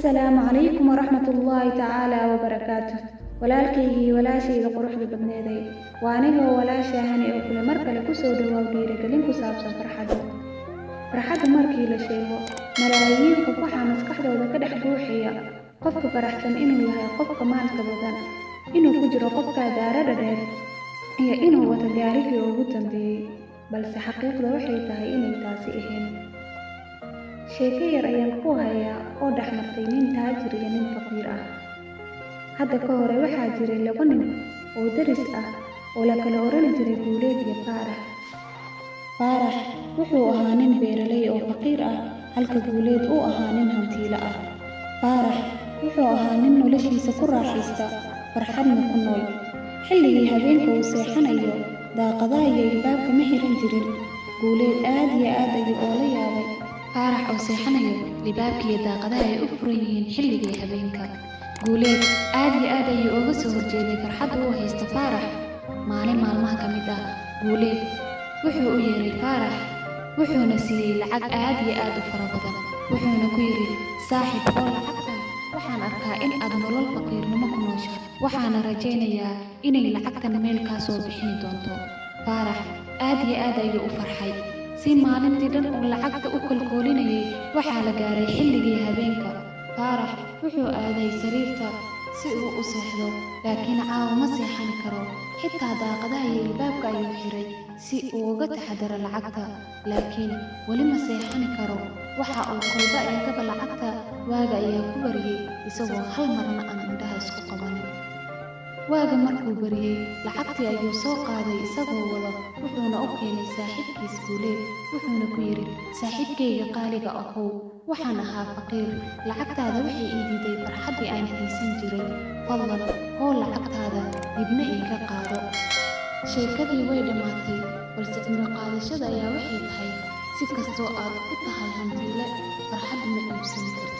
السلام عليكم ورحمة الله تعالى وبركاته. walaalkaygii walaashayda quruxda badneeday waa aniga walaashahani oo kula mar kale ku soo dhawaad dhiirigelin ku saabsan farxadda markii la sheego malaayiin qof waxaa maskaxdooda ka dhex buuxaya qofka faraxsan inuu yahay qofka maalka badan, inuu ku jiro qofka daarada dheer iyo inuu wata gaarigii ugu dambeeyay, balse xaqiiqda waxay tahay inay taasi ahayn. sheeko yar ayaan ku hayaa oo dhex martay nin taajir iyo nin faqiir ah. hadda ka hore waxaa jiray laba nin oo daris ah oo la kala oran jiray Guuleed iyo Faarax. Faarax wuxuu ahaa nin beeraley oo faqiir ah, halka Guuleed uu ahaa nin hantiile ah. Faarax wuxuu ahaa nin noloshiisa ku raaxaysta, farxadna ku nool. xilligii habeenka uu seexanayo, daaqadaha iyo albaabka ma xiran jirin. Guuleed aad iyo aad ayuu oola yaabay Faarax oo seexanayo, albaabka iyo daaqadaha ay u furan yihiin xilligii habeenka. Guuleed aad iyo aad ayuu uga soo horjeeday farxadda uu haysto Faarax. maalin maalmaha ka mid ah, Guuleed wuxuu u yeeray Faarax, wuxuuna siiyey lacag aad iyo aad u fara badan. wuxuuna ku yidhi, saaxiib oo lacagtan waxaan arkaa in aad nolol faqiirnimo ku noosho, waxaana rajaynayaa inay lacagtan meel kaa soo bixin doonto. Faarax aad iyo aad ayuu u farxay. si maalintii dhan uu lacagta u kolkoolinayay, waxaa la gaaray xilligii habeenka. Faarax wuxuu aaday sariirta si uu u seexdo, laakiin caawa ma seexan karo. xitaa daaqadaha iyo albaabka ayuu xiray si uu uga taxadaro lacagta, laakiin weli ma seexan karo. waxa uu kolba eegaba lacagta, waaga ayaa ku baryay isagoo hal marna aan indhaha isku qabanin. waaga markuu baryay, lacagtii ayuu soo qaaday isagoo wada, wuxuuna u keenay saaxiibkiis Guuleed. wuxuuna ku yidhi, saaxiibkayga qaaliga ahow, waxaan ahaa faqiir, lacagtaada waxay ii diiday farxaddii aan haysan jiray. fadlan hoo lacagtaada dibna iiga qaado. sheekadii way dhammaatay, balse cimro qaadashada ayaa waxay tahay, si kastoo aad u tahay hantiile, farxad ma iibsan kartid.